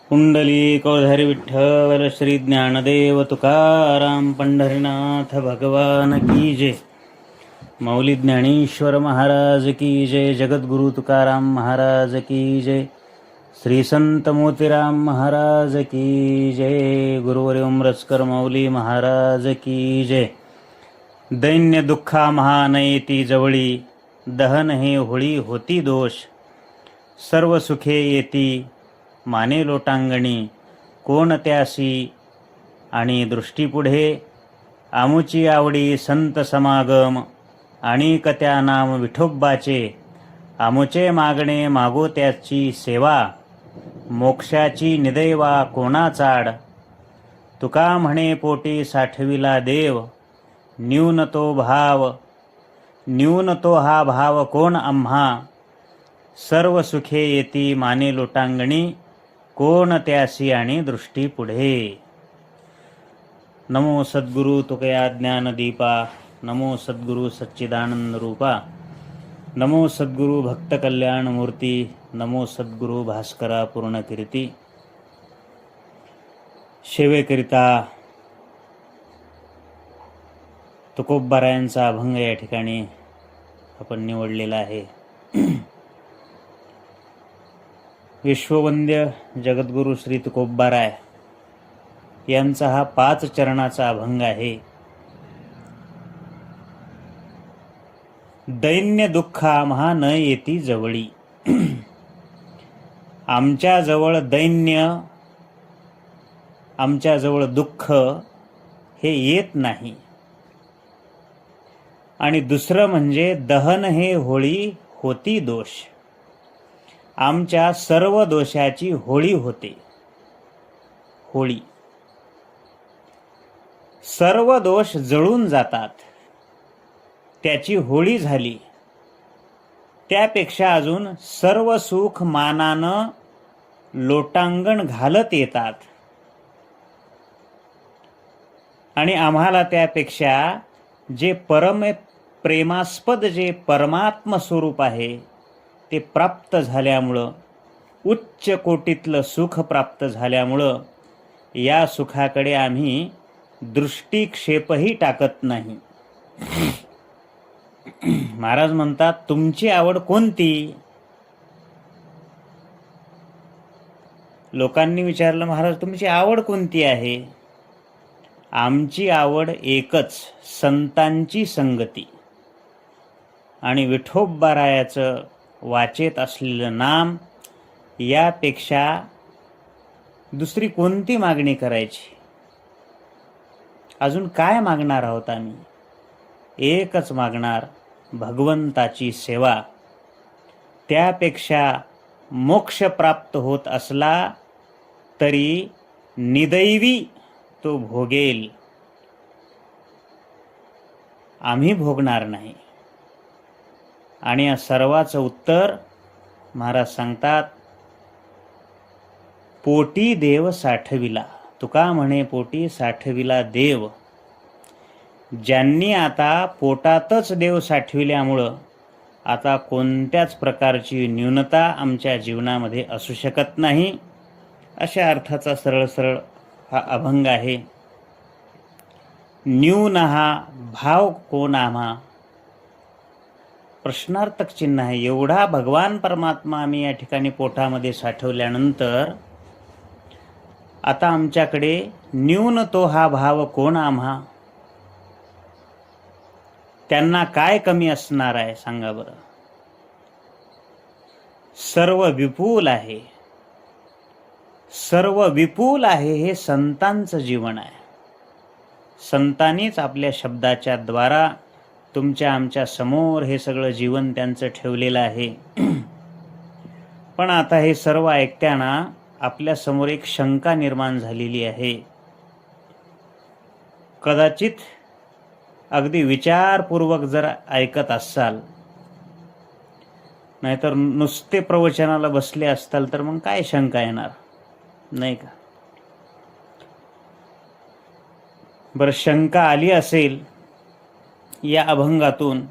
पुंडलिकोधरी विठ्ठल श्री ज्ञानदेव तुकाराम पंढरीनाथ भगवान की जय. मौली ज्ञानेश्वर महाराज की जय. जगद्गुरु तुकाराम महाराज की जय. श्री संत मोतीराम महाराज की जय. गुरुवर्य उमरचकर मौली महाराज की जय. दैन्य दुःखा महानयेती जवळी, दहन हे होळी होती दोष. सर्व सुखे येती माने लोटांगणी, कोण त्यासी आणि दृष्टीपुढे. आमुची आवडी संत समागम, आणि त्या नाम विठोबाचे. आमुचे मागणे मागो त्याची सेवा, मोक्षाची निदैवा कोणा चाड. तुका म्हणे पोटी साठविला देव, न्यून तो हा भाव कोण आम्हा. सर्व सुखे येती माने लोटांगणी, कोण त्यासी आणि दृष्टी पुढे. नमो सद्गुरु तुकया ज्ञानदीपा, नमो सद्गुरु सच्चिदानंद रूपा, नमो सद्गुरु भक्त कल्याण मूर्ती, नमो सद्गुरु भास्करा पूर्ण कीर्ती. सेवेकरिता तुकोबारायांचा अभंग या ठिकाणी आपण निवडलेला आहे. विश्ववंद्य जगद्गुरु श्री तुकोबाराय यांचा हा 5 चरणाचा अभंग आहे. दैन्य दुःखा महा न येती जवळी. आमच्या जवळ दैन्य, आमच्या जवळ दुःख हे येत नाही. आणि दुसरं म्हणजे दहन हे होळी होती दोष. आमच्या सर्व दोषाची होळी होते. होळी, सर्व दोष जळून जातात, त्याची होळी झाली. त्यापेक्षा अजून सर्व सुख मानानं लोटांगण घालत येतात. आणि आम्हाला त्यापेक्षा जे प्रेमास्पद जे परमात्म स्वरूप आहे ते प्राप्त झाल्यामुळं, उच्च कोटीतलं सुख प्राप्त झाल्यामुळं या सुखाकडे आम्ही दृष्टिक्षेपही टाकत नाही. महाराज म्हणतात, तुमची आवड कोणती? लोकांनी विचारलं, महाराज तुमची आवड कोणती आहे? आमची आवड एकच, संतांची संगती आणि विठोबारायाचं वाचेत असलेलं नाम. यापेक्षा दुसरी कोणती मागणी करायची? अजून काय मागणार आहोत आम्ही? एकच मागणार, भगवंताची सेवा. त्यापेक्षा मोक्ष प्राप्त होत असला तरी निदैवी तो भोगेल, आम्ही भोगणार नाही. आणि या सर्वाचं उत्तर महाराज सांगतात, पोटी देव साठविला. तुका म्हणे पोटी साठविला देव. ज्यांनी आता पोटातच देव साठविल्यामुळं आता कोणत्याच प्रकारची न्यूनता आमच्या जीवनामध्ये असू शकत नाही. अशा अर्थाचा सरळ सरळ हा अभंग आहे. न्यून हा भाव कोण आम्हा, प्रश्नार्थक चिन्ह आहे. एवढा भगवान परमात्मा आम्ही या ठिकाणी पोटामध्ये साठवल्यानंतर आता आमच्याकडे न्यून तो हा भाव कोण आम्हा. त्यांना काय कमी असणार आहे सांगा बरं. सर्व विपुल आहे, सर्व विपुल आहे. हे संतांचं जीवन आहे. संतांनीच आपल्या शब्दाच्या द्वारा तुमच्या आमच्या समोर हे सगळं जीवन त्यांचं ठेवलेलं आहे. पण आता हे सर्व ऐकताना आपल्या समोर एक शंका निर्माण झालेली आहे. कदाचित अगदी विचारपूर्वक जर ऐकत असाल, नाहीतर नुसते प्रवचनाला बसले असताल तर मग काय शंका येणार, नाही का? बरं, शंका आली असेल या अभंगातून.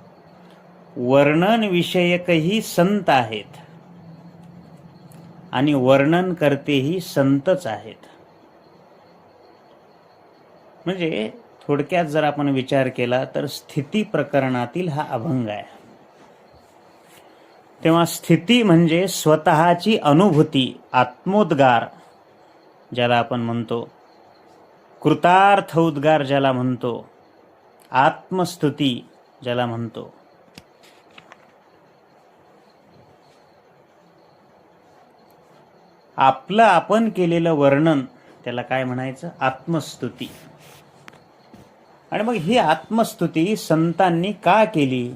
वर्णन विषयकही संत आहेत आणि वर्णन करतेही संतच आहेत. म्हणजे थोडक्यात जर आपण विचार केला तर स्थिती प्रकरणातील हा अभंग आहे. तेव्हा स्थिती म्हणजे स्वतःची अनुभूती, आत्मोद्गार ज्याला आपण म्हणतो, कृतार्थ उद्गार ज्याला म्हणतो, आत्मस्तुती ज्याला म्हणतो. आपलं आपण केलेलं वर्णन त्याला काय म्हणायचं? आत्मस्तुती. आणि मग ही आत्मस्तुती संतांनी का केली,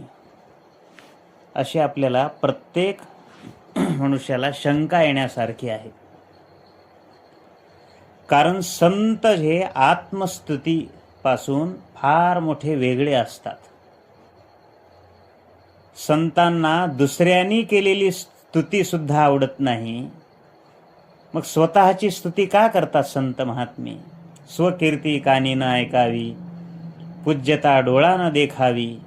अशी आपल्याला प्रत्येक मनुष्याला शंका येण्यासारखी आहे. कारण संत हे आत्मस्तुतीपासून फार मोठे वेगळे असतात. संतांना दुसऱ्यांनी केलेली स्तुती सुद्धा आवडत नाही. मग स्वतःची स्तुती का करतात संत महात्मे? स्वकीर्ती कानी न ऐकावी, पूज्यता डोळा न देखावी.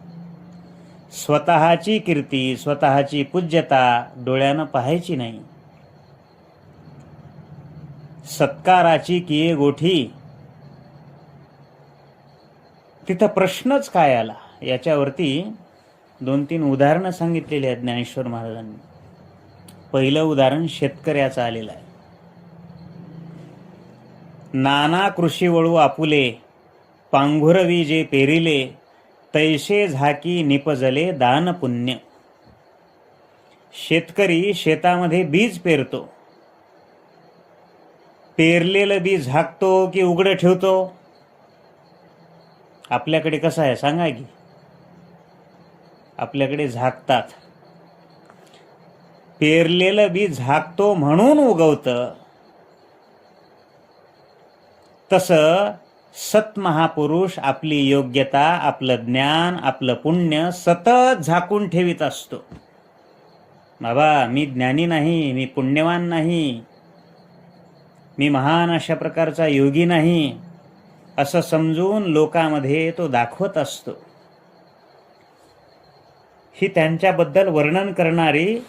स्वतःची कीर्ती, स्वतःची पूज्यता डोळ्यानं पाहायची नाही. सत्काराची किये गोठी, तिथं प्रश्नच काय आला? याच्यावरती 2-3 उदाहरणं सांगितलेली आहेत ज्ञानेश्वर महाराजांनी. पहिलं उदाहरण शेतकऱ्याचं आलेलं आहे. नाना कृषी वळू आपुले, पांघुरवी जे पेरिले, तैसे झाकी निपजले दान पुण्य. शेतकरी शेतामध्ये बीज पेरतो. पेरलेलं बीज झाकतो की उघडं ठेवतो? आपल्याकडे कसं आहे सांगा की? आपल्याकडे झाकतात. पेरलेलं बीज झाकतो म्हणून उगवतं. तसं सत्महापुरुष आपली योग्यता, आपलं ज्ञान, आपलं पुण्य सतत झाकून ठेवीत असतो. बाबा मी ज्ञानी नाही, मी पुण्यवान नाही, मी महान अशा प्रकारचा योगी नाही, असं समजून लोकांमध्ये तो दाखवत असतो. ही त्यांच्याबद्दल वर्णन करणारी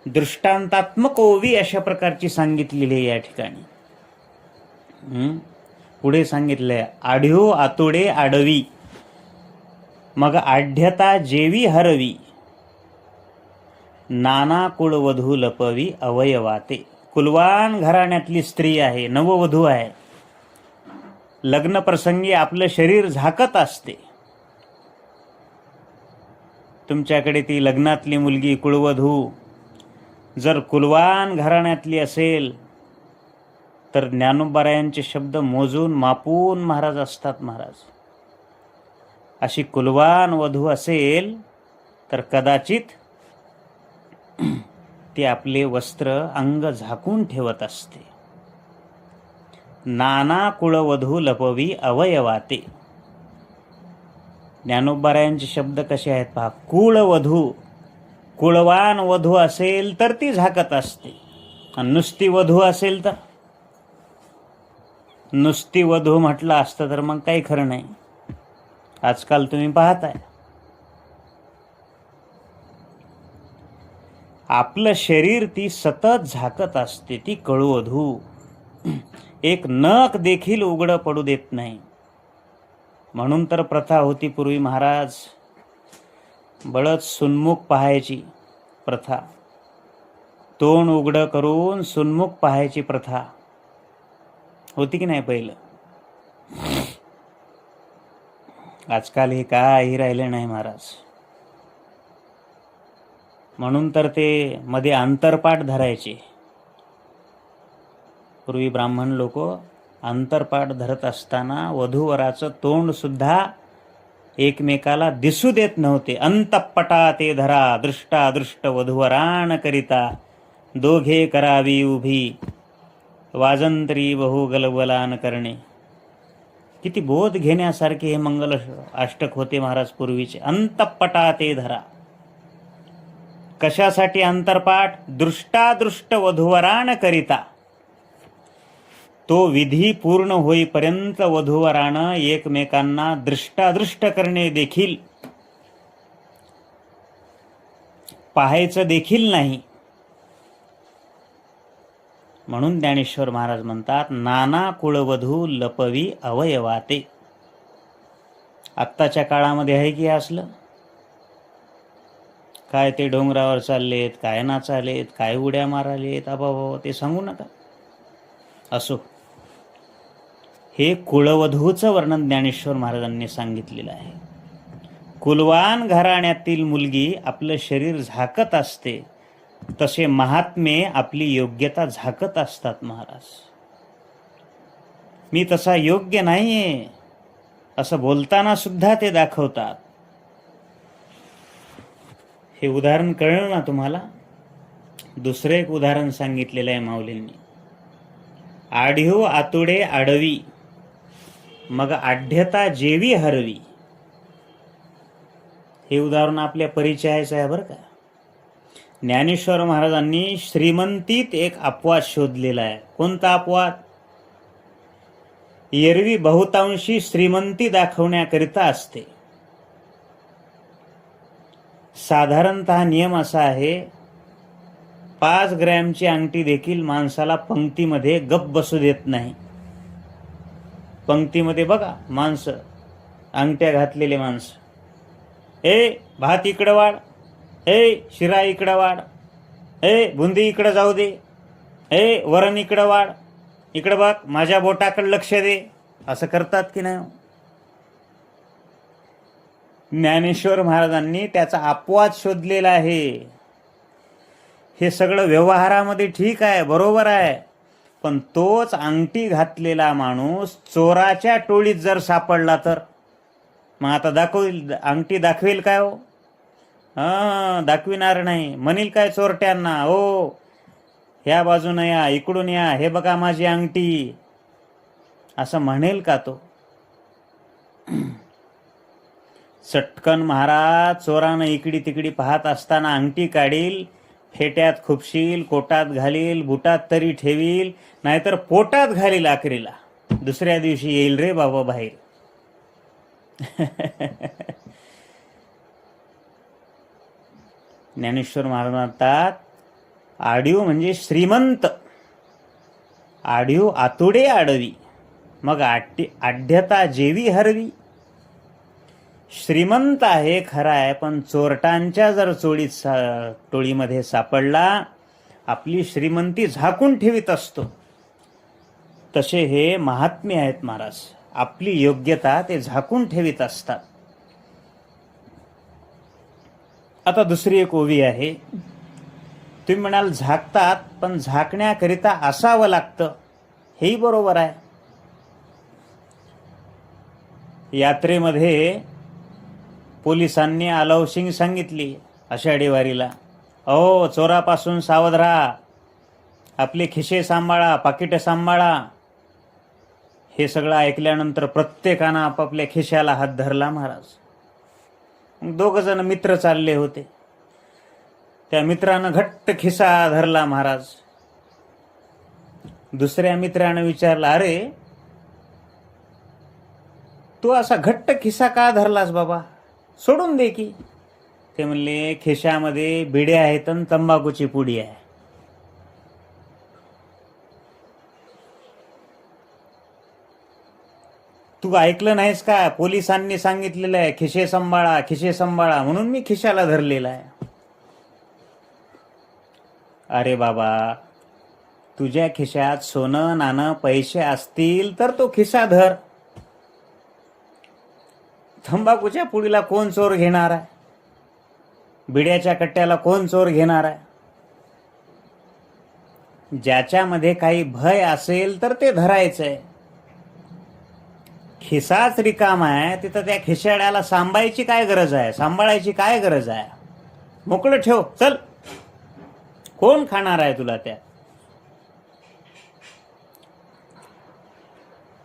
दृष्टांतात्मक ओवी अशा प्रकारची सांगितलेली आहे या ठिकाणी. पुढे सांगितलंय, आढ्यो आतुडे आडवी, मग आढ्यता जेवी हरवी, नाना कुळवधू लपवी अवयवाते. कुलवान घराण्यातली स्त्री आहे, नववधू आहे, लग्न प्रसंगी आपलं शरीर झाकत असते. तुमच्याकडे ती लग्नातली मुलगी कुळवधू जर कुलवान घराण्यातली असेल तर ज्ञानोबारायांचे शब्द मोजून मापून महाराज असतात. महाराज अशी कुलवान वधू असेल तर कदाचित ती आपले वस्त्र अंग झाकून ठेवत असते. नाना कुळवधू लपवी अवयवाते. ज्ञानोबारायांचे शब्द कसे आहेत पहा. कुळवधू, कुळवान वधू असेल तर ती झाकत असते, आणि नुसती वधू असेल तर, नुसती वधू म्हटलं असतं तर मग काही खरं नाही. आजकाल तुम्ही पाहताय आपलं शरीर ती सतत झाकत असते. ती कळवधू एक नख देखील उघडं पडू देत नाही. म्हणून तर प्रथा होती पूर्वी महाराज, बळच सुन्मुख पाहायची प्रथा, तोंड उघडं करून सुन्मुख पाहायची प्रथा होती की नाही पहिलं. आजकाल हे काही राहिलं नाही महाराज. म्हणून तर ते मध्ये अंतरपाठ धरायचे. पूर्वी ब्राह्मण लोक अंतरपाठ धरत असताना वधूवराचं तोंड सुद्धा एकमेकाला दिसू देत नव्हते. अंतपटा ते धरा, दृष्टा दृष्ट वधूवराण करिता, दोघे करावी उभी, वाजंत्री बहु गलबलान करणे. किती बोध घेण्यासारखे हे मंगल अष्टक होते महाराज पूर्वीचे. अंतपटा ते धरा. कशासाठी अंतरपाठ? दृष्टादृष्ट वधूवराण करिता. तो विधी पूर्ण होईपर्यंत वधूवरानं एकमेकांना दृष्टादृष्ट करणे देखील, पाहायचं देखील नाही. म्हणून ज्ञानेश्वर महाराज म्हणतात, नाना कुळवधू लपवी अवयवाते. आत्ताच्या काळामध्ये आहे की असलं? काय ते डोंगरावर चाललेत, काय नाचालेत, काय उड्या मारालेत, बाबा ते सांगू नका. असो, हे कुळवधूचं वर्णन ज्ञानेश्वर महाराजांनी सांगितलेलं आहे. कुलवान घराण्यातील मुलगी आपलं शरीर झाकत असते, तसे महात्मे आपली योग्यता झाकत असतात महाराज. मी तसा योग्य नाहीये असं बोलताना सुद्धा ते दाखवतात. हे उदाहरण कळलं ना तुम्हाला? दुसरं एक उदाहरण सांगितलेलं आहे माऊलींनी. आढ्यो आतुडे आडवी, मग आढ्यता जेवी हरवी. हे उदाहरण आपल्या परिचयाचं आहे बरं का. ज्ञानेश्वर महाराजांनी श्रीमंतीत एक अपवाद शोधलेला आहे. कोणता अपवाद? एरवी बहुतांशी श्रीमंती दाखवण्याकरिता असते. साधारणतः नियम असा आहे, 5 ग्रॅमची अंगठी देखील माणसाला पंक्तीमध्ये गप बसू देत नाही. पंक्तीमध्ये बघा माणसं, अंगठ्या घातलेले माणसं, ए भात इकडं वाढ, ए शिरा इकडं वाढ, ए बुंदी इकडं जाऊ दे, ए वरण इकडं वाढ, इकडं बघ माझ्या बोटाकडे लक्ष दे, असं करतात की नाही? ज्ञानेश्वर महाराजांनी त्याचा अपवाद शोधलेला आहे. हे सगळं व्यवहारामध्ये ठीक आहे, बरोबर आहे, पण तोच अंगठी घातलेला माणूस चोराच्या टोळीत जर सापडला तर मग आता अंगठी दाखवेल काय हो? दाखविणार नाही. म्हणील काय चोरट्यांना, हो ह्या बाजूने या, इकडून या, हे बघा माझी अंगठी, असं म्हणेल का तो? चटकन महाराज चोरानं इकडी तिकडी पाहत असताना अंगठी काढील, फेट्यात खुपशील, कोटात घालील, बुटात तरी ठेवील, नाहीतर पोटात घालील. आखरीला दुसऱ्या दिवशी येईल रे बाबा बाहेर. ज्ञानेश्वर महाराज म्हणतात, आढ्यो म्हणजे श्रीमंत, आढ्यो आतुडे आडवी, मग आढ्यता जेवी हरवी. श्रीमंत आहे खरा आहे, पण चोरटांच्या जर टोळीमध्ये सापडला, आपली श्रीमंती झाकून ठेवीत असतो. तसे हे महात्मे आहेत महाराज, आपली योग्यता ते झाकून ठेवीत असतात. आता दुसरी एक ओवी आहे. तुम्ही म्हणाल झाकतात, पण झाकण्याकरिता असावं लागतं, हेही बरोबर आहे. यात्रेमध्ये पोलिसांनी अलाउशिंग सांगितली आषाढी वारीला, अहो चोरापासून सावध राहा, आपले खिसे सांभाळा, पाकिटं सांभाळा. हे सगळं ऐकल्यानंतर प्रत्येकानं आपापल्या खिशाला हात धरला महाराज. 2 जण मित्र चालले होते, त्या मित्रानं घट्ट खिसा धरला महाराज. दुसऱ्या मित्रानं विचारलं, अरे तू असा घट्ट खिसा का धरलास बाबा, सोडून दे की. ते म्हणले, खिशामध्ये बिड्या आहेत आणि तंबाखूची पुडी आहे. तू ऐकलं नाहीस का? पोलिसांनी सांगितलेलं आहे खिसे सांभाळा, खिसे सांभाळा, म्हणून मी खिशाला धरलेला आहे. अरे बाबा, तुझ्या खिशात सोनं नाणं पैसे असतील तर तो खिसा धर. तंबाखूच्या पुडीला कोण चोर घेणार आहे? बिड्याच्या कट्ट्याला कोण चोर घेणार आहे? ज्याच्यामध्ये काही भय असेल तर ते धरायचंय. खिसाच रिकामा आहे, तिथं त्या खिशाड्याला सांभाळायची काय गरज आहे? सांभाळायची काय गरज आहे? मोकळं ठेव, चल, कोण खाणार आहे तुला त्या?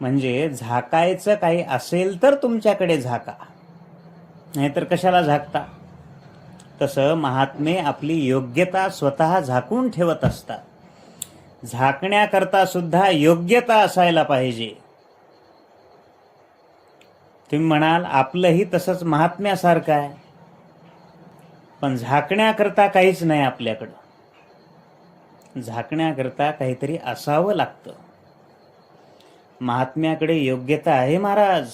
म्हणजे झाकायचं काही असेल तर तुमच्याकडे झाका, नाहीतर कशाला झाकता? तसं महात्मे आपली योग्यता स्वतः झाकून ठेवत असतात. झाकण्याकरता सुद्धा योग्यता असायला पाहिजे. तुम्ही म्हणाल आपलंही तसंच महात्म्यासारखं आहे, पण झाकण्याकरता काहीच नाही आपल्याकडं. झाकण्याकरता काहीतरी असावं लागतं. महात्म्याकडे योग्यता आहे महाराज.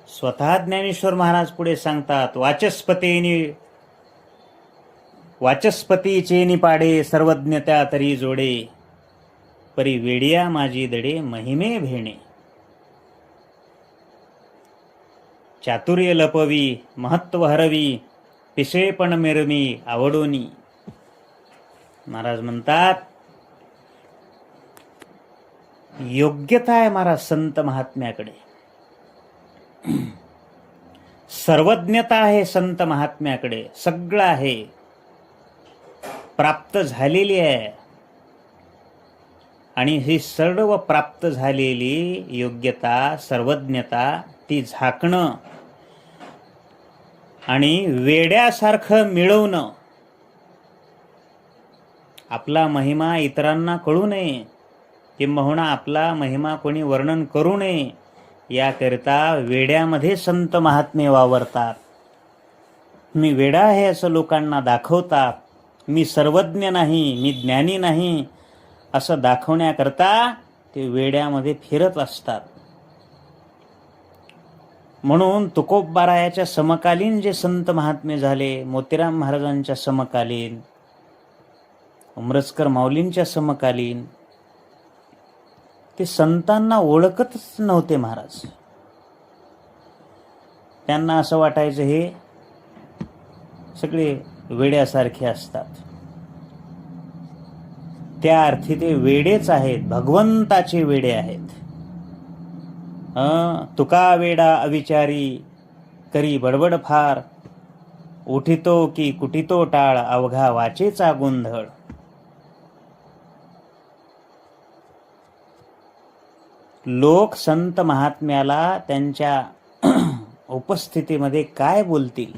स्वतः ज्ञानेश्वर महाराज पुढे सांगतात, वाचस्पतीचे निपाडे सर्वज्ञता तरी जोडे, परी वेडिया माझी दडे महिमे भेणे. चातुर्य लपवी महत्व हरवी, पिसेपण मिरमी आवडोनी. महाराज म्हणतात योग्यता आहे महाराज संत महात्म्याकडे, सर्वज्ञता आहे संत महात्म्याकडे, सगळं आहे, प्राप्त झालेली आहे. आणि ही सर्व प्राप्त झालेली योग्यता सर्वज्ञता ती झाकणं आणि वेड्यासारखं मिळवणं, आपला महिमा इतरांना कळू नये, किंबहुना आपला महिमा कोणी वर्णन करू नये, याकरिता वेड्यामध्ये संत महात्मे वावरतात. मी वेडा आहे असं लोकांना दाखवतात. मी सर्वज्ञ नाही, मी ज्ञानी नाही असं दाखवण्याकरता ते वेड्यामध्ये फिरत असतात. म्हणून तुकोबारायाच्या समकालीन जे संत महात्मे झाले, मोतीराम महाराजांच्या समकालीन, उमरसकर माऊलींच्या समकालीन, ते संतांना ओळखतच नव्हते महाराज. त्यांना असं वाटायचं हे सगळे वेड्यासारखे असतात. त्या अर्थी ते वेडेच आहेत, भगवंताचे वेडे आहेत. तुका वेडा अविचारी, करी बडबड फार, उठितो की कुटितो टाळ, अवघा वाचेचा गोंधळ. लोक संत महात्म्याला त्यांच्या उपस्थितीमध्ये काय बोलतील,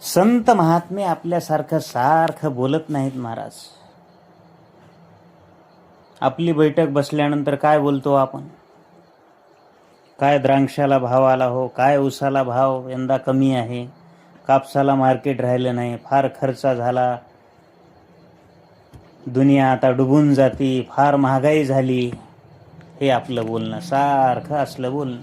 संत महात्मे आपल्यासारखं सारखं बोलत नाहीत महाराज. आपली बैठक बसल्यानंतर काय बोलतो आपण, काय द्राक्षाला भाव आला हो, काय ऊसाला भाव यंदा कमी आहे, कापसाला मार्केट राहिलं नाही, फार खर्च झाला, दुनिया आता डुबून जाती, फार महागाई झाली, हे आपलं बोलणं, सारखं असलं बोलणं.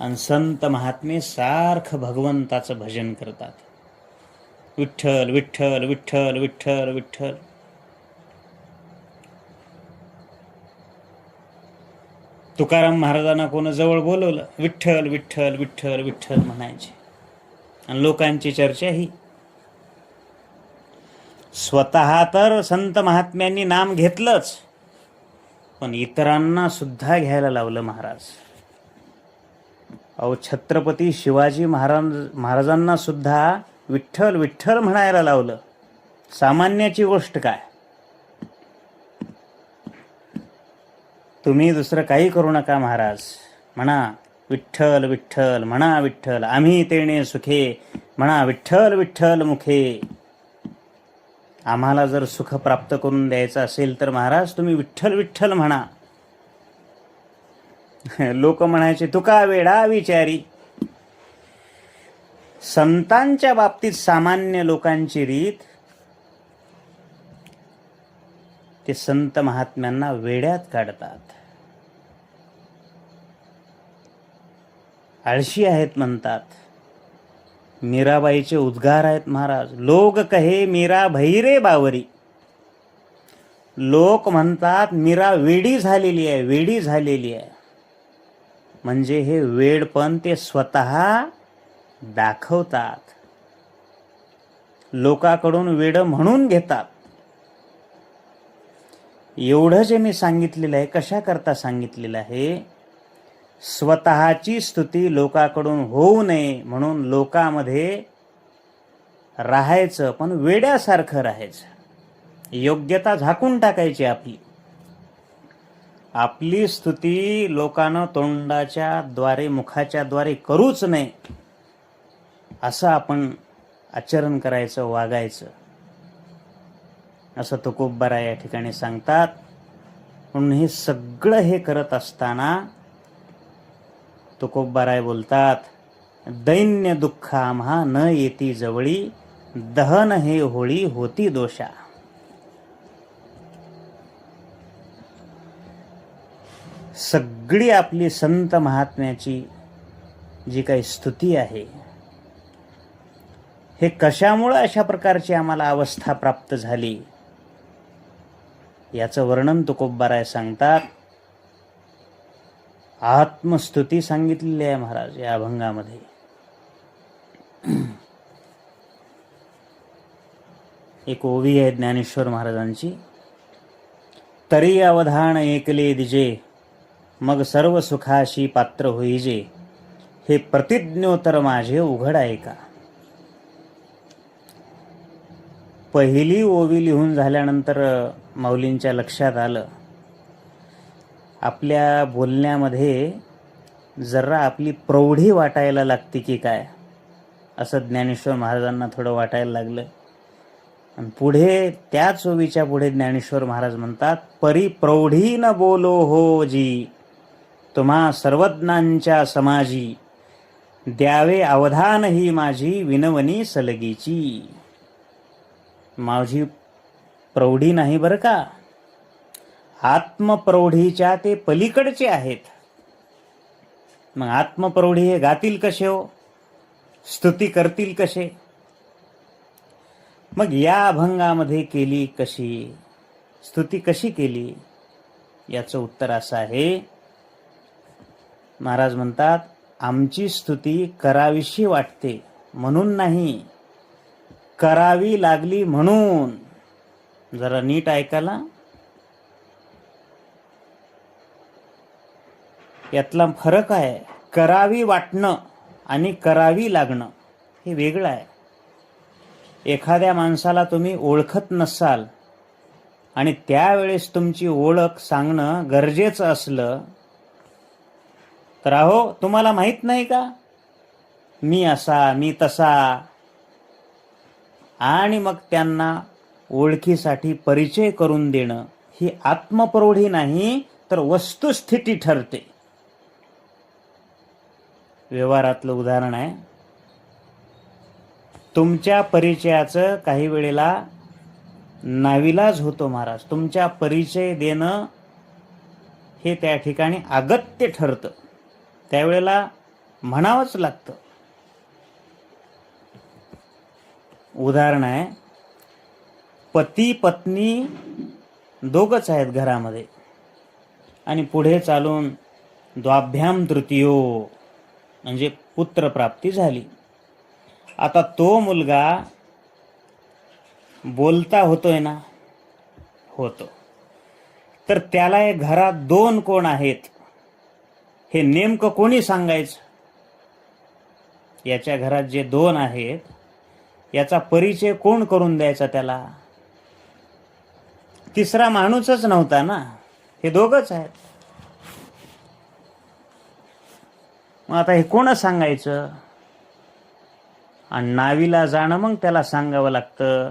आणि संत महात्मे सारखं भगवंताचं भजन करतात. विठ्ठल विठ्ठल विठ्ठल विठ्ठल विठ्ठल. तुकाराम महाराजांना कोण जवळ बोलवलं, विठ्ठल विठ्ठल विठ्ठल विठ्ठल म्हणायचे. आणि लोकांची चर्चा ही. स्वतः तर संत महात्म्यांनी नाम घेतलंच, पण इतरांना सुद्धा घ्यायला लावलं महाराज. अहो, छत्रपती शिवाजी महाराजांना सुद्धा विठ्ठल विठ्ठल म्हणायला लावलं. सामान्याची गोष्ट काय. तुम्ही दुसरं काही करू नका महाराज, म्हणा विठ्ठल विठ्ठल, म्हणा विठ्ठल, आम्ही तेणे सुखे, म्हणा विठ्ठल विठ्ठल मुखे. आम्हाला जर सुख प्राप्त करून द्यायचं असेल तर महाराज तुम्ही विठ्ठल विठ्ठल म्हणा. लोक म्हणायचे तुका वेडा विचारी. संतांच्या बाबतीत सामान्य लोकांची रीत, ते संत महात्म्यांना वेड्यात काढतात. आळशी आहेत म्हणतात. मीराबाईचे उद्गार आहेत महाराज. लोक कहे मीरा भैरे बावरी. लोक म्हणतात मीरा वेडी झालेली आहे, वेडी झालेली आहे. म्हणजे हे वेडपण ते स्वतः दाखवतात, लोकांकडून वेड म्हणून घेतात. एवढं जे मी सांगितलेलं आहे, कशा करता सांगितलेलं आहे, स्वतःची स्तुती लोकांकडून होऊ नये म्हणून लोकांमध्ये राहायचं, पण वेड्यासारखं राहायचं. योग्यता झाकून टाकायची आपली. आपली स्तुती लोकांना तोंडाच्या द्वारे, मुखाच्या द्वारे करूच नये, असं आपण आचरण करायचं, वागायचं, असं तुकोबाराय या ठिकाणी सांगतात. म्हणून हे सगळं हे करत असताना तुकोबाराय बोलतात, दैन्य दुःख आम्हा न येती जवळी, दहन हे होळी होती दोषा. सगळी आपली संत महात्म्याची जी काही स्तुती आहे, हे कशामुळे अशा प्रकारची आम्हाला अवस्था प्राप्त झाली याचं वर्णन तुकोबाराय सांगतात. आत्मस्तुती सांगितलेली आहे महाराज या अभंगामध्ये. एक ओवी आहे ज्ञानेश्वर महाराजांची. तरी अवधान ऐकले दिजे, मग सर्व सुखाशी पात्र होईजे, हे प्रतिज्ञोत्तर माझे उघड ऐका. पहिली ओवी लिहून झाल्यानंतर माऊलींच्या लक्षात आलं, आपल्या बोलण्यामध्ये जरा आपली प्रौढी वाटायला लागते की काय, असं ज्ञानेश्वर महाराजांना थोडं वाटायला लागलं. आणि पुढे त्याच ओवीच्या पुढे ज्ञानेश्वर महाराज म्हणतात, परी प्रौढी न बोलो हो जी, तुम्हा सर्वज्ञांच्या समाजी, द्यावे अवधान ही माझी विनवणी सलगीची. माझी प्रौढी नाही बरं का, आत्मप्रौढीच्या ते पलीकडचे आहेत. मग आत्मप्रौढी हे गातील कसे हो, स्तुती करतील कसे? मग या अभंगामध्ये केली कशी, स्तुती कशी केली, याचं उत्तर असं आहे. महाराज म्हणतात, आमची स्तुती करावीशी वाटते म्हणून नाही, करावी लागली म्हणून. जरा नीट ऐकायला, यातला फरक आहे. करावी वाटणं आणि करावी लागणं हे वेगळं आहे. एखाद्या माणसाला तुम्ही ओळखत नसाल आणि त्यावेळेस तुमची ओळख सांगणं गरजेचं असलं तर, अहो तुम्हाला माहित नाही का मी असा मी तसा, आणि मग त्यांना ओळखीसाठी परिचय करून देणं ही आत्मप्रौढी नाही तर वस्तुस्थिती ठरते. व्यवहारातलं उदाहरण आहे. तुमच्या परिचयाचं काही वेळेला नाविलाज होतो महाराज. तुमच्या परिचय देणं हे त्या ठिकाणी अगत्य ठरतं, त्यावेळेला म्हणावंच लागतं. उदाहरण आहे, पती पत्नी दोघच आहेत घरामध्ये आणि पुढे चालून द्वाभ्याम तृतीयो म्हणजे पुत्रप्राप्ती झाली. आता तो मुलगा बोलता होतोय ना, होतो, तर त्याला एक घरात दोन कोण आहेत हे नेमकं कोणी सांगायचं? याच्या घरात जे दोन आहेत याचा परिचय कोण करून द्यायचा त्याला? तिसरा माणूसच नव्हता ना, हे दोघच आहेत. मग आता हे कोण सांगायचं? आणि नावीला जाणं मग त्याला सांगावं लागतं.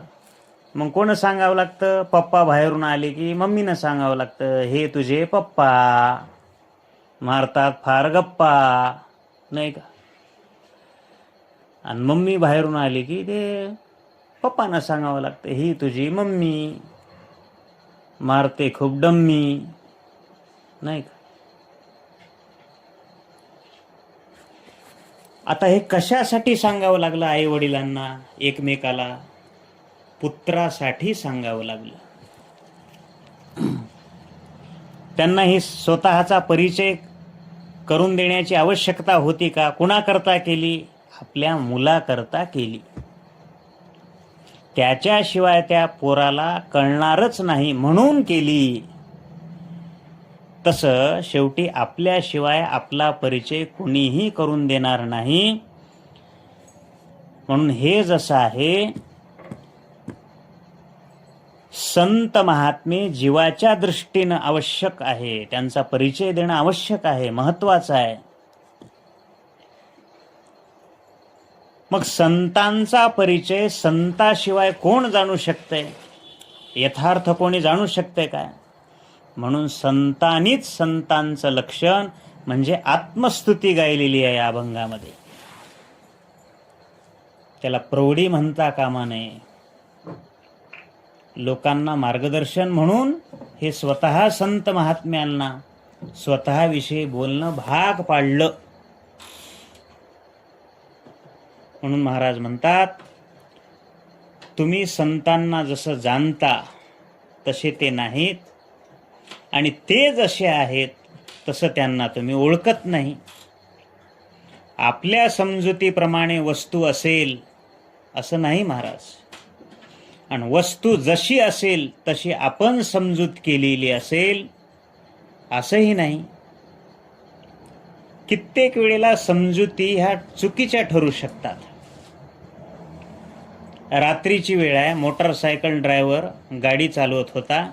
मग कोण सांगावं लागतं? पप्पा बाहेरून आले की मम्मीनं सांगावं लागतं, हे तुझे पप्पा मारतात फार गप्पा, नाही का? आणि मम्मी बाहेरून आली की ते पप्पांना सांगावं लागतं, ही तुझी मम्मी मारते खूप डम्मी, नाही का? आता हे कशासाठी सांगावं लागलं आई वडिलांना एकमेकाला? पुत्रासाठी सांगावं लागलं. त्यांना ही स्वतःचा परिचय करून देण्याची आवश्यकता होती का? कुणाकरता केली? आपल्या मुलाकरता केली. त्याच्याशिवाय त्या पोराला कळणारच नाही म्हणून केली. तसं शेवटी आपल्याशिवाय आपला परिचय कुणीही करून देणार नाही. म्हणून हे जसं आहे, संत महात्मे जीवाच्या दृष्टीनं आवश्यक आहे, त्यांचा परिचय देणं आवश्यक आहे, महत्वाचं आहे. मग संतांचा परिचय संताशिवाय कोण जाणू शकते? यथार्थ कोणी जाणू शकते काय? म्हणून संतांनीच संतांचं लक्षण म्हणजे आत्मस्तुती गायलेली आहे या अभंगामध्ये. त्याला प्रौढी म्हणता कामा नये. लोकांना मार्गदर्शन म्हणून हे स्वतः संत महात्म्यांना स्वतःविषयी बोलणं भाग पाडलं. म्हणून महाराज म्हणतात, तुम्ही संतांना जसं जाणता तसे ते नाहीत, आणि ते जसे आहेत तसं त्यांना तुम्ही ओळखत नाही. आपल्या समजुतीप्रमाणे वस्तू असेल असं नाही महाराज, आणि वस्तू जशी असेल तशी आपण समजूत केलेली असेल असंही नाही. कित्येक वेळेला समजुती ह्या चुकीच्या ठरू शकतात. रात्रीची वेळ आहे, मोटरसायकल ड्रायव्हर गाडी चालवत होता.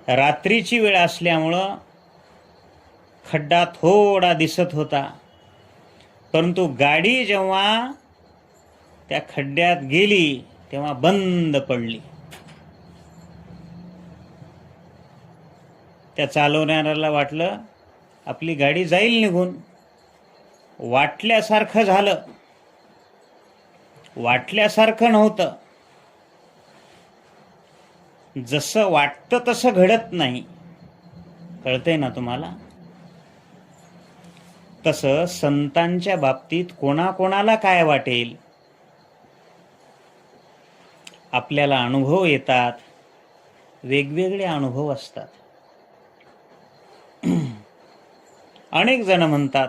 रात्रीची वेळ असल्यामुळं खड्डा थोडा दिसत होता, परंतु गाडी जेव्हा त्या खड्ड्यात गेली तेव्हा बंद पडली. त्या चालवणाऱ्याला वाटलं आपली गाडी जाईल निघून. वाटल्यासारखं झालं, वाटल्यासारखं नव्हतं. जसं वाटतं तसं घडत नाही. कळतंय ना तुम्हाला? तसं संतांच्या बाबतीत कोणाकोणाला काय वाटेल, आपल्याला अनुभव येतात, वेगवेगळे अनुभव असतात. अनेक जण म्हणतात,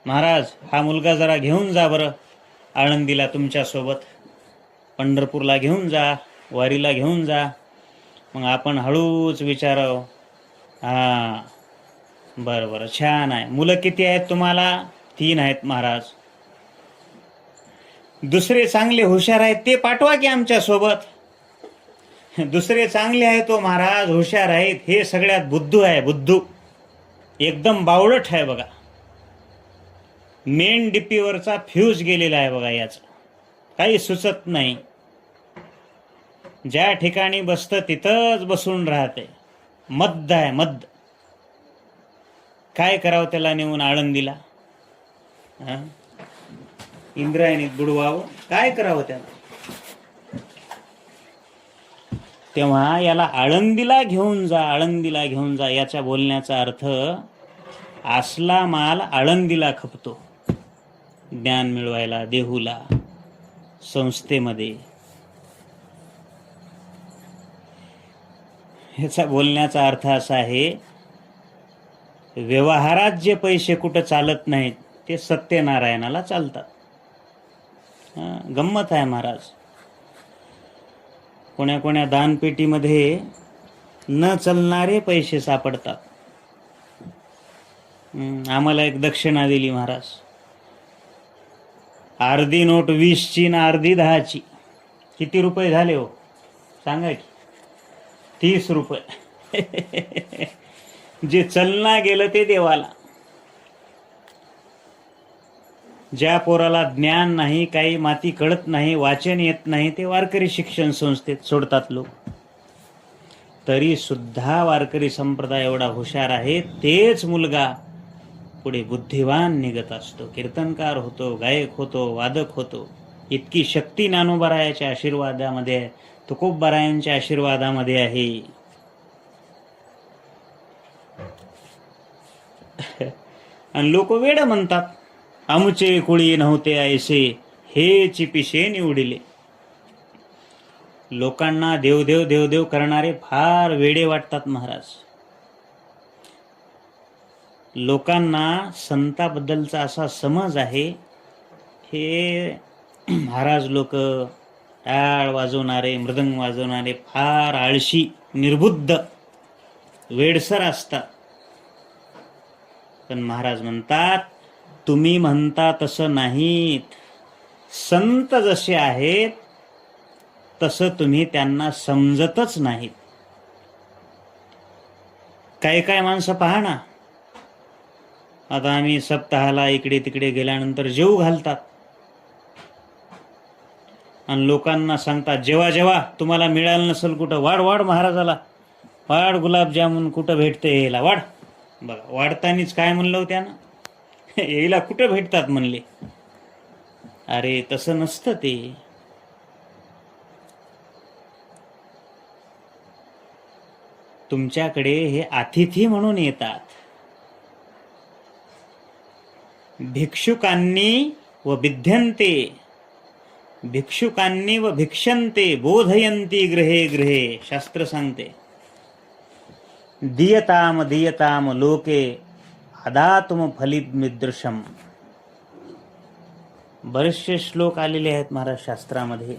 महाराज हा मुलगा जरा घेऊन जा बरं आळंदीला तुमच्यासोबत, पंढरपूरला घेऊन जा, वारीला घेऊन जा. मग आपण हळूच विचारावं, हां बरं बरं छान आहे. मुलं किती आहेत तुम्हाला? 3 आहेत महाराज. दुसरे चांगले हुशार आहेत ते पाठवा की आमच्यासोबत. दुसरे चांगले आहेत तो महाराज, हुशार आहेत. हे सगळ्यात बुद्धू आहे, बुद्धू एकदम बावळट आहे बघा. मेन डिपीवरचा फ्यूज गेलेला आहे बघा, याचं काही सुचत नाही. ज्या ठिकाणी बसतं तिथंच बसून राहते. मद्द आहे, मद्द. काय करावं त्याला नेऊन आळंदीला? इंद्रायणीत बुडवावं? काय करावं त्याला? तेव्हा याला आळंदीला घेऊन जा, आळंदीला घेऊन जा, याच्या बोलण्याचा अर्थ असला माल आळंदीला खपतो, ज्ञान मिळवायला, देहूला, संस्थेमध्ये. ह्याचा बोलण्याचा अर्थ असा आहे, व्यवहारात जे पैसे कुठं चालत नाहीत ते सत्यनारायणाला चालतात. गंमत आहे महाराज. कोण्या कोण्या दानपेटीमध्ये न चालणारे पैसे सापडतात. आम्हाला एक दक्षिणा दिली महाराज. अर्धी नोट 20ची ना अर्धी 10ची. किती रुपये झाले हो सांगा की? 30 रुपये. जे चलना गेलं ते देवाला. ज्या पोराला ज्ञान नाही, काही माती कळत नाही, वाचन येत नाही, ते वारकरी शिक्षण संस्थेत सोडतात लोक. तरी सुद्धा वारकरी संप्रदाय एवढा हुशार आहे, तेच मुलगा पुढे बुद्धिवान निघत असतो, कीर्तनकार होतो, गायक होतो, वादक होतो. इतकी शक्ती ज्ञानोबरायाच्या आशीर्वादामध्ये आहे, तुकोबरायांच्या आशीर्वादामध्ये आहे. आणि लोक वेड म्हणतात, आमुचे कुळी नव्हते ऐसे, हेच पिशे निवडिले. लोकांना देवदेव देवदेव करणारे फार वेडे वाटतात महाराज. लोकांना संताबद्दलचा असा समज आहे, हे महाराज लोक टाळ वाजवणारे, मृदंग वाजवणारे फार आळशी, निर्बुद्ध, वेडसर असतात. पण महाराज म्हणतात, तुम्ही म्हणता तसं नाहीत. संत जसे आहेत तसं तुम्ही त्यांना समजतच नाहीत. काही काय माणसं पहा ना, आता आम्ही सप्ताहाला इकडे तिकडे गेल्यानंतर जेवू घालतात आणि लोकांना सांगतात, जेव्हा जेव्हा तुम्हाला मिळालं नसेल कुठं, वाढ वाढ महाराजाला, वाढ गुलाबजामुन कुठं भेटते यायला, वाढ. बघा वाढतानीच काय म्हणलं त्यानं, यायला कुठं भेटतात म्हणले. अरे तसं नसतं ते. तुमच्याकडे हे अतिथी म्हणून येतात. भिक्षुकांनी व विद्यन्ते, भिक्षुकांनी व भिक्षन्ते बोधयन्ति गृहे गृहे. शास्त्र सांगते दीयताम दीयताम लोके अदातुम फलितमिदृशम. बरेचसे श्लोक आलेले आहेत महाराज शास्त्रामध्ये.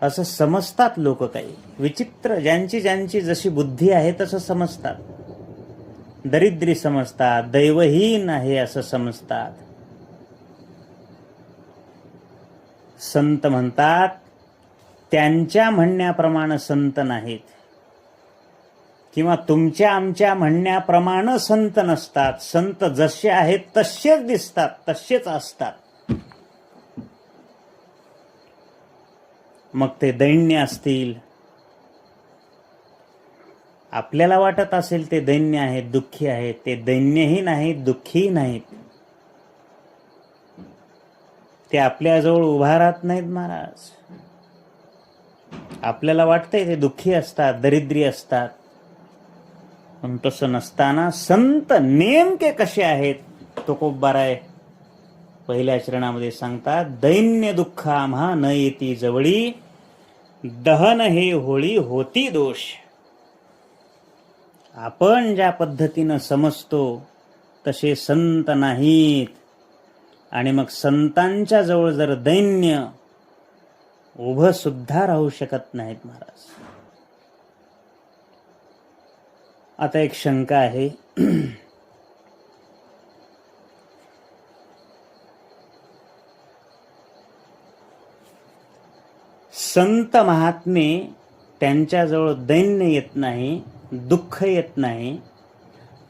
असं समजतात लोक, काही विचित्र, ज्यांची ज्यांची जशी बुद्धी आहे तसं समजतात. दरिद्री समजतात, दैवहीन आहे असं समजतात. संत म्हणतात त्यांच्या म्हणण्याप्रमाणे संत नाहीत, किंवा तुमच्या आमच्या म्हणण्याप्रमाणे संत नसतात. संत जसे आहेत तसेच दिसतात, तसेच असतात. मग ते दैन्य असतील, आपल्याला वाटत असेल ते दैन्य आहेत, दुःखी आहेत, ते दैन्यही नाहीत, दुःखीही नाहीत. ते आपल्याजवळ उभा राहत नाहीत महाराज. आपल्याला वाटतंय ते दुःखी असतात, दरिद्री असतात, पण तसं नसताना संत नेमके कसे आहेत तुकोबाराय पहिल्या चरणामध्ये सांगतात. दैन्य दुःख आम्हा न येती जवळी, दहन हे होळी होती दोष. आपण ज्या पद्धतीनं समजतो तसे संत नाहीत. आणि मग संतांच्या जवळ जर दैन्य, उभं सुद्धा राहू शकत नाहीत महाराज. आता एक शंका आहे. संत महात्मे त्यांच्याजवळ दैन्य येत नाही, दुःख येत नाही,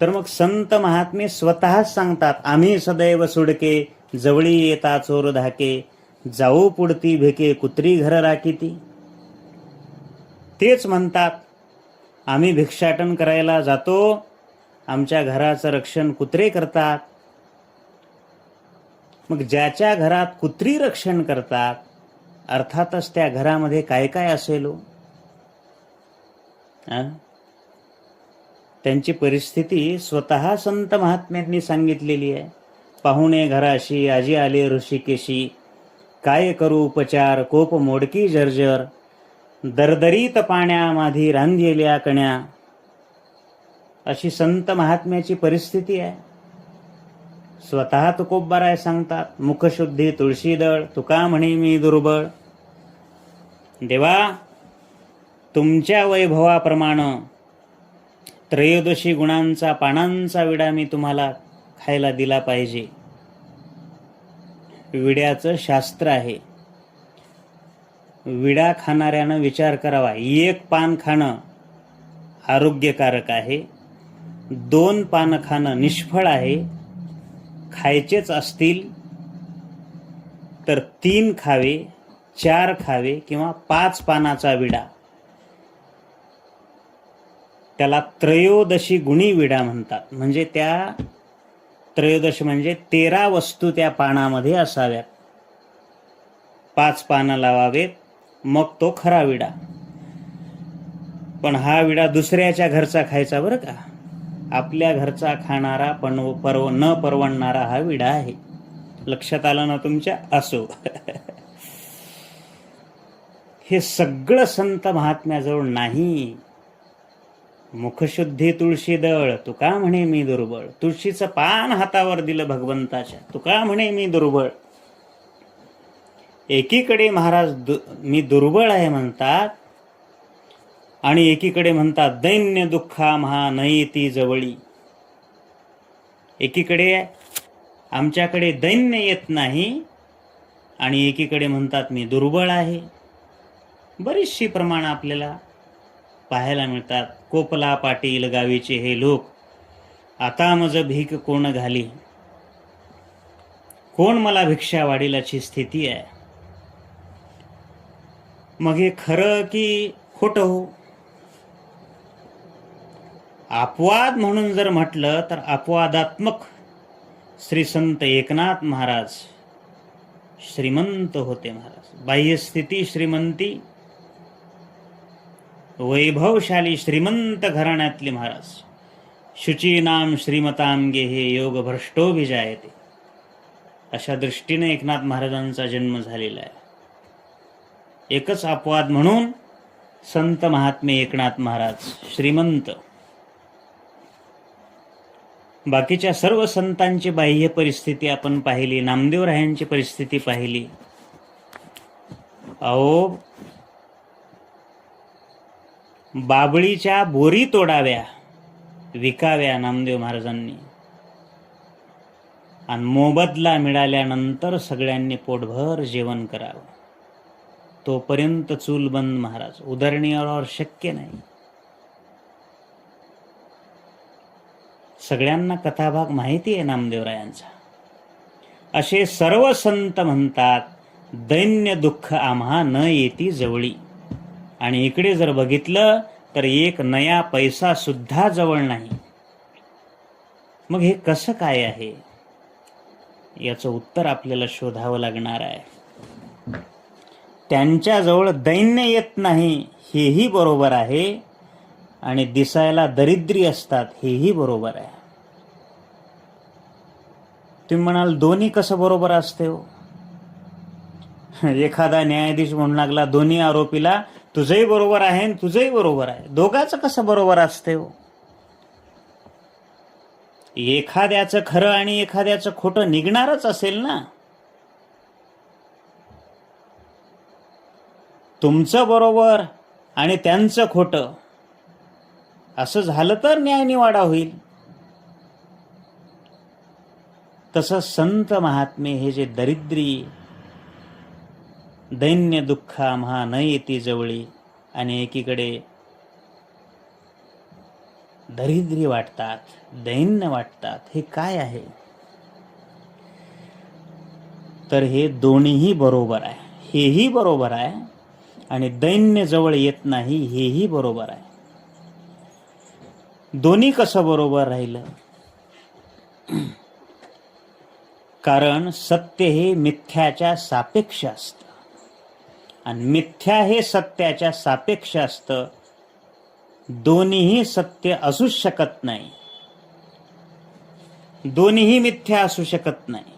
तर मग संत महात्मे स्वतःच सांगतात आम्ही सदैव सुडके, जवळी येता चोर धाके, जाऊ पुढती भेके कुत्री घर राखीती. तेच म्हणतात आम्ही भिक्षाटन करायला जातो, आमच्या घराचं रक्षण कुत्रे करतात. मग ज्याच्या घरात कुत्री रक्षण करतात, अर्थातच त्या घरामध्ये काय काय असेल. त्यांची परिस्थिती स्वतः संत महात्म्यांनी सांगितलेली आहे. पाहुणे घराशी आजी आले ऋषिकेशी, काय करू उपचार कोप मोडकी जर्जर, दरदरीत पाण्यामाधी रांधलेल्या कण्या. अशी संत महात्म्याची परिस्थिती आहे. स्वतः तुकोबाराय सांगतात मुखशुद्धी तुळशीदळ, तुका म्हणे मी दुर्बळ. देवा तुमच्या वैभवाप्रमाणे त्रयोदशी गुणांचा पानांचा विडा मी तुम्हाला खायला दिला पाहिजे. विड्याचं शास्त्र आहे. विडा खाणाऱ्यानं विचार करावा, एक पान खाणं आरोग्यकारक आहे, 2 पानं खाणं निष्फळ आहे. खायचेच असतील तर 3 खावे, 4 खावे, किंवा 5 पानाचा विडा. त्याला त्रयोदशी गुणी विडा म्हणतात. म्हणजे त्या त्रयोदश म्हणजे 13 वस्तू त्या पानामध्ये असाव्यात. 5 पानं लावावेत, मग तो खरा विडा. पण हा विडा दुसऱ्याच्या घरचा खायचा बरं का. आपल्या घरचा खाणारा पण न परवडणारा हा विडा आहे. लक्षात आलं ना तुमच्या? असो. हे सगळं संत महात्म्याजवळ नाही. मुखशुद्धी तुळशीदळ, तुका म्हणे मी दुर्बळ. तुळशीचं पान हातावर दिलं भगवंताच्या, तुका म्हणे मी दुर्बळ. एकीकडे महाराज मी दुर्बळ आहे म्हणतात, आणि एकीकडे म्हणतात दैन्य दुःखा महा नयेती जवळी. एकीकडे आमच्याकडे दैन्य येत नाही, आणि एकीकडे म्हणतात मी दुर्बळ आहे. बरीचशी प्रमाण आपल्याला पाहायला मिळतात. कोपला पाटील गावीचे हे लोक, आता मज भीक कोण घाली, कोण मला भिक्षा वाढीलाची स्थिती आहे. मग हे खरं की खोटं हो? अपवाद म्हणून जर म्हटलं तर अपवादात्मक श्री संत एकनाथ महाराज श्रीमंत होते. महाराज बाह्यस्थिती श्रीमंती, वैभवशाली श्रीमंत घराण्यातले महाराज. शुचीनाम श्रीमतांगे हे योग भ्रष्टोभिजायते, अशा दृष्टीने एकनाथ महाराजांचा जन्म झालेला आहे. एकच अपवाद म्हणून संत महात्मे एकनाथ महाराज श्रीमंत. बाकीच्या सर्व संतांची बाह्य परिस्थिती आपण पाहिली, नामदेवरायांची परिस्थिती पाहिली. अहो, बाबळीच्या बोरी तोडाव्या, विकाव्या नामदेव महाराजांनी, आणि मोबदला मिळाल्यानंतर सगळ्यांनी पोटभर जेवण करावं. तोपर्यंत चूल बंद महाराज. उदरनिर्वाह शक्य नाही. सगळ्यांना कथाभाग माहिती आहे नामदेवरायांचा. असे सर्व संत म्हणतात, दैन्य दुःख आम्हा न येती जवळी. आणि इकडे जर बघितलं तर एक नया पैसा सुद्धा जवळ नाही. मग हे कसं काय आहे, याचं उत्तर आपल्याला शोधावं लागणार आहे. त्यांच्याजवळ दैन्य येत नाही हेही बरोबर आहे, आणि दिसायला दरिद्री असतात हेही बरोबर आहे. तुम्ही म्हणाल दोन्ही कसं बरोबर असते हो? एखादा न्यायाधीश म्हणू लागला दोन्ही आरोपीला, तुझंही बरोबर आहे आणि तुझंही बरोबर आहे. दोघांचं कसं बरोबर असते हो? एखाद्याचं खरं आणि एखाद्याचं खोटं निघणारच असेल ना. तुमचं बरोबर आणि त्यांचं खोटं असं झालं तर न्यायनिवाडा होईल. तसं संत महात्मे हे जे दरिद्री, दैन्य दुःख आम्हा न येती जवळी, आणि एकीकडे दरिद्री वाटतात, दैन्य वाटतात, हे काय आहे? तर हे दोन्हीही बरोबर आहे. हेही बरोबर आहे आणि दैन्य जवळ येत नाही हेही बरोबर आहे. दोन्ही कसं बरोबर राहिलं? कारण सत्य हे मिथ्याच्या सापेक्ष असतं, आणि मिथ्या हे सत्याच्या सापेक्ष असतं. दोन्हीही सत्य असू शकत नाही, दोन्हीही मिथ्या असू शकत नाही.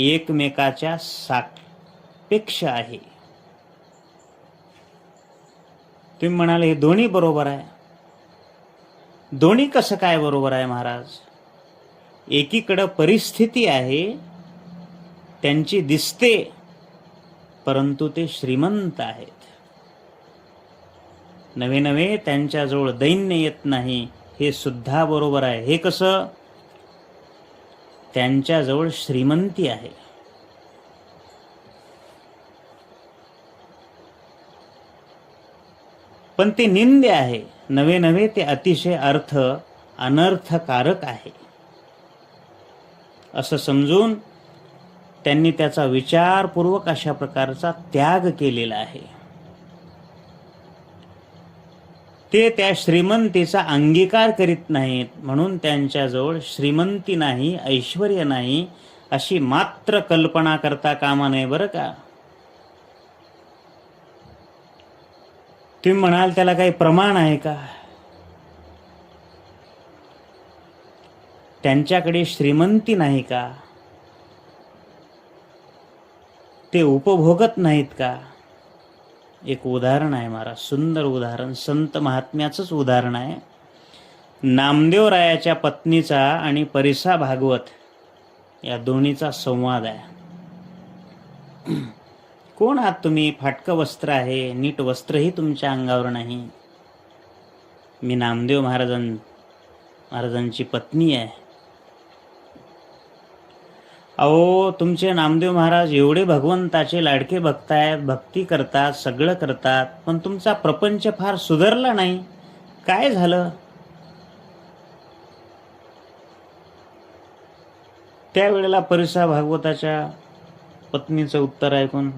एकमेकाच्या सापेक्ष आहे. तुम्ही म्हणाले हे दोन्ही बरोबर आहे. दोन्ही कसं काय बरोबर आहे महाराज? एकीकडं परिस्थिती आहे, त्यांची दिसते, परंतु ते श्रीमंत आहेत. नवे नवे त्यांच्याजवळ दैन्य येत नाही, हे सुद्धा बरोबर आहे. हे कसं? त्यांच्याजवळ श्रीमंती आहे. पण ते निंद्य आहे. नवे नवे ते अतिशय अनर्थकारक आहे, असं समजून त्यांनी त्याचा विचारपूर्वक अशा प्रकारचा त्याग केलेला आहे. ते त्या श्रीमंतीचा अंगीकार करीत नाहीत, म्हणून त्यांच्याजवळ श्रीमंती नाही, ऐश्वर्य नाही, अशी मात्र कल्पना करता कामा नये बरं का. तुम्ही म्हणाल त्याला काही प्रमाण आहे का? त्यांच्याकडे श्रीमंती नाही का? ते उपभोगत नाहीत का? एक उदाहरण आहे महाराज, सुंदर उदाहरण, संत महात्म्याचंच उदाहरण आहे. नामदेवरायाच्या पत्नीचा आणि परिसा भागवत या दोन्हीचा संवाद आहे. कोण आहात तुम्ही? फाटकं वस्त्र आहे, नीट वस्त्रही तुमच्या अंगावर नाही. मी नामदेव महाराजांची पत्नी आहे. अहो, तुमचे नामदेव महाराज एवढे भगवंताचे लाडके भक्त आहेत, भक्ती करतात, सगळं करतात, पण तुमचा प्रपंच फार सुधारला नाही. काय झालं? त्यावेळेला परिसा भागवताच्या पत्नीचं उत्तर ऐकून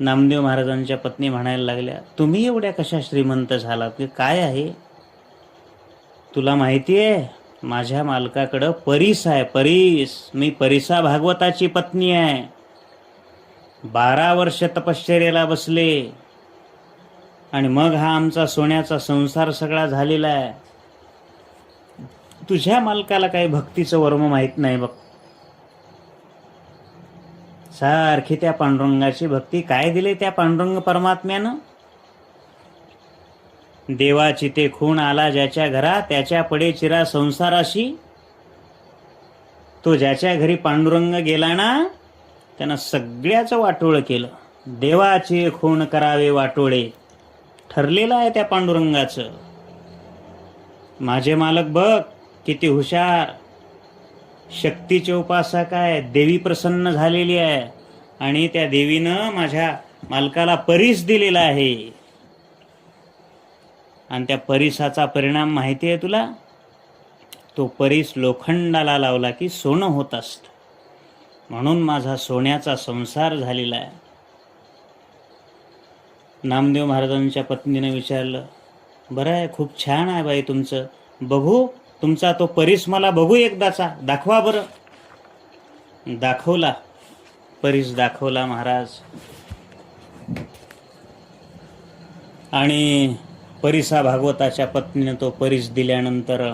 नामदेव महाराजांच्या पत्नी म्हणायला लागल्या, तुम्ही एवढ्या कशा श्रीमंत झालात? काय आहे? तुला माहिती आहे माझ्या मालकाकडं परीस आहे, परीस. मी परिसा भागवताची पत्नी आहे. 12 वर्ष तपश्चर्याला बसले आणि मग हा आमचा सोन्याचा संसार सगळा झालेला आहे. तुझ्या मालकाला काही भक्तीचं वर्म माहीत नाही बघ. सारखी त्या पांडुरंगाची भक्ती. काय दिले त्या पांडुरंग परमात्म्यानं? देवाची ते खूण आला ज्याच्या घरा, त्याच्या पडे चिरा संसाराशी. तो ज्याच्या घरी पांडुरंग गेला ना, त्यानं सगळ्याचं वाटोळ केलं. देवाचे खूण करावे वाटोळे ठरलेलं आहे त्या पांडुरंगाचं. माझे मालक बघ किती हुशार, शक्तीचे उपासक आहे. देवी प्रसन्न झालेली आहे आणि त्या देवीनं माझ्या मालकाला परीस दिलेला आहे. आणि त्या परिसाचा परिणाम माहिती आहे तुला? तो परीस लोखंडाला लावला की सोनं होत असतं. म्हणून माझा सोन्याचा संसार झालेला आहे. नामदेव महाराजांच्या पत्नीने विचारलं, बरं आहे, खूप छान आहे बाई तुमचं, बघू तुमचा तो परीस, मला बघू एकदाचा, दाखवा बरं. दाखवला, परीस दाखवला महाराज. आणि परिसा भागवताच्या पत्नीने तो परीस दिल्यानंतर,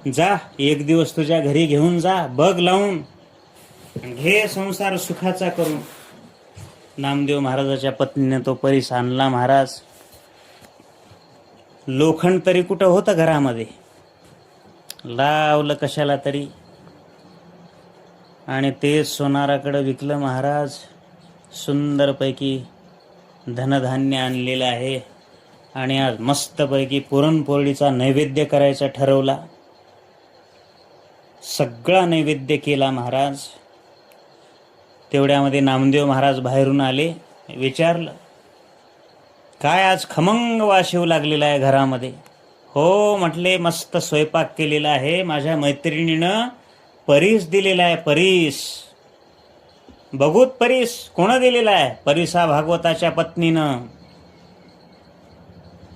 जा एक दिवस तुझ्या घरी घेऊन जा, बघ लावून घे संसार सुखाचा करून. नामदेव महाराजाच्या पत्नीने तो परीस आणला महाराज. लोखंड तरी कुठं होतं घरामध्ये, लावलं कशाला तरी आणि ते सोनाराकडे विकलं महाराज. सुंदरपैकी धनधान्य आणलेलं आहे आणि आज मस्तपैकी पुरणपोळीचा नैवेद्य करायचा ठरवला. सगळा नैवेद्य केला महाराज. तेवढ्यामध्ये नामदेव महाराज बाहेरून आले. विचारलं, काय आज खमंग वास येऊ लागलेला आहे घरामध्ये? हो म्हटले, मस्त स्वयंपाक केलेला आहे, माझ्या मैत्रिणीनं परीस दिलेला आहे. परीस बघूत, परीस कोण दिलेला आहे? परिसा भागवताच्या पत्नीनं.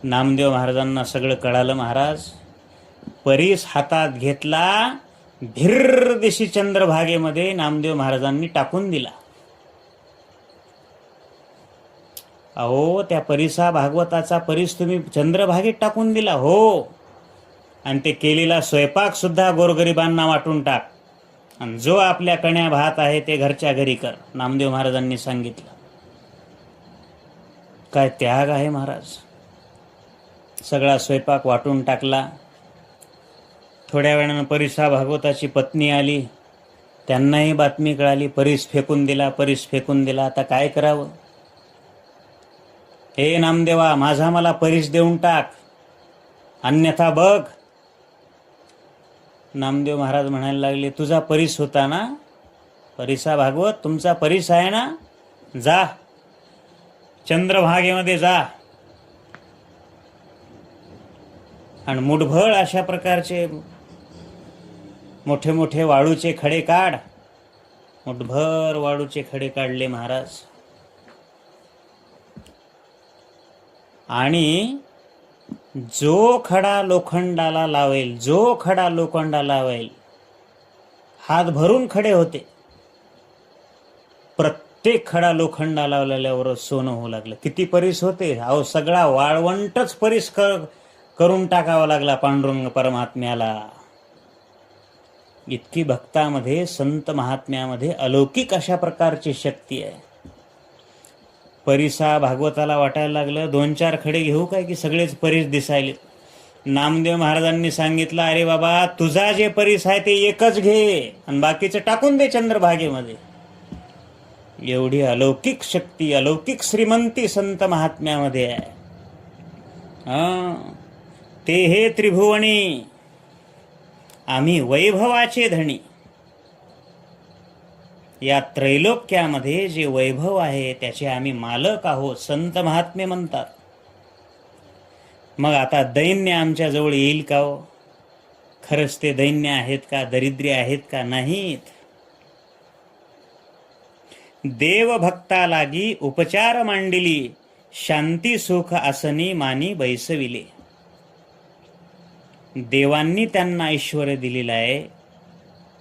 नामदेव महाराजांना सगळं कळालं महाराज. परीस हातात घेतला, भिर्र दिशी चंद्रभागेमध्ये नामदेव महाराजांनी टाकून दिला. अहो, त्या परिसा भागवताचा परीस तुम्ही चंद्रभागेत टाकून दिला? हो. आणि ते केलेला स्वयंपाक सुद्धा गोरगरिबांना वाटून टाक, आणि जो आपल्या कण्या भात आहे ते घरच्या घरी कर, नामदेव महाराजांनी सांगितलं. काय त्याग आहे महाराज. सगळा स्वयंपाक वाटून टाकला. थोड्या वेळानं परिसा भागवताची पत्नी आली. त्यांनाही बातमी कळाली. परीस फेकून दिला, परीस फेकून दिला. आता काय करावं? हे नामदेवा, माझा मला परीस देऊन टाक, अन्यथा बघ. नामदेव महाराज म्हणायला लागले, तुझा परीस होता ना परिसा भागवत, तुमचा परीस आहे ना, जा चंद्रभागेमध्ये जा आणि मुठभर अशा प्रकारचे मोठे मोठे वाळूचे खडे काढ. मुठभर वाळूचे खडे काढले महाराज. आणि जो खडा लोखंडाला लावेल, जो खडा लोखंडाला लावेल, हात भरून खडे होते. प्रत्येक खडा लोखंडाला लावल्यावर सोनं होऊ लागलं. किती परीस होते? अहो, सगळा वाळवंटच परीस करून टाकावा लागला पांडुरंग परमात्म्याला. इतकी भक्तामध्ये, संत महात्म्यामध्ये अलौकिक अशा प्रकारची शक्ती आहे. परिसा भागवताला वाटायला लागलं, 2-4 खडे घेऊ काय की सगळेच परीस दिसायले. नामदेव महाराजांनी सांगितलं, अरे बाबा, तुझा जे परीस आहे ते एकच घे आणि बाकीचं टाकून दे चंद्रभागेमध्ये. एवढी अलौकिक शक्ती, अलौकिक श्रीमंती संत महात्म्यामध्ये आहे. ते हे त्रिभुवनी आम्ही वैभवाचे धणी. या त्रैलोक्यामध्ये जे वैभव आहे त्याचे आम्ही मालक आहोत, संत महात्मे म्हणतात. मग आता दैन्य आमच्या जवळ येईल का हो? खरंच ते दैन्य आहेत का? दरिद्री आहेत का? नाहीत. देवभक्ता लागी उपचार मांडिली, शांती सुख आसनी मानी बैसविले. देवांनी त्यांना ऐश्वर दिलेलं आहे.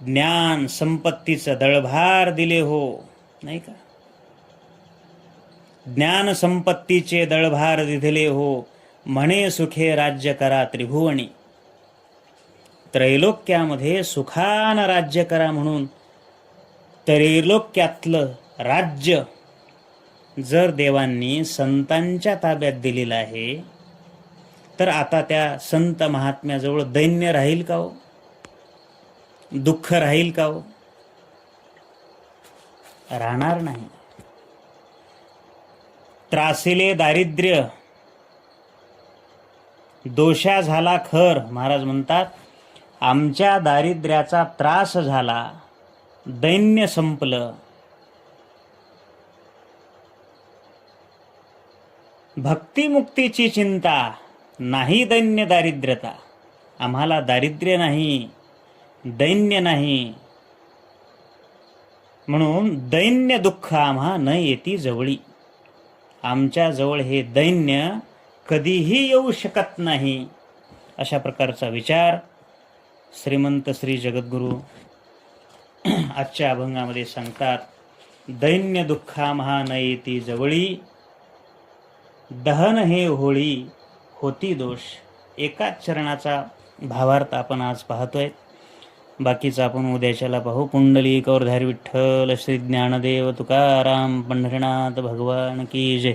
ज्ञान संपत्तीचं दळभार दिले हो, नाही का? ज्ञान संपत्तीचे दळभार दिले हो, म्हणे सुखे राज्य करा त्रिभुवनी. त्रैलोक्यामध्ये सुखान राज्य करा म्हणून त्रैलोक्यातलं राज्य जर देवांनी संतांच्या ताब्यात दिलेलं आहे, तर आता त्या संत महात्म्याजवळ दैन्य राहील का हो? दुःख राहील का हो? राहणार नाही. त्रासिले दारिद्र्य दोषा झाला खर. महाराज म्हणतात, आमच्या दारिद्र्याचा त्रास झाला, दैन्य संपलं. भक्तिमुक्तीची चिंता नाही, दैन्य दारिद्र्यता. आम्हाला दारिद्र्य नाही, दैन्य नाही, म्हणून दैन्य दुःख आम्हा न येती जवळी. आमच्या जवळ हे दैन्य कधीही येऊ शकत नाही. अशा प्रकारचा विचार श्रीमंत श्री जगद्गुरू आजच्या अभंगामध्ये सांगतात. दैन्य दुःखा महा न येती जवळी, दहन हे होळी होती दोष. एकाच चरणाचा भावार्थ आपण आज पाहतोय. बाकीचं आपण उद्याच्याला पाहू. पुंडलिक औरधारी विठ्ठल श्री ज्ञानदेव तुकाराम पंढरीनाथ भगवान की जय.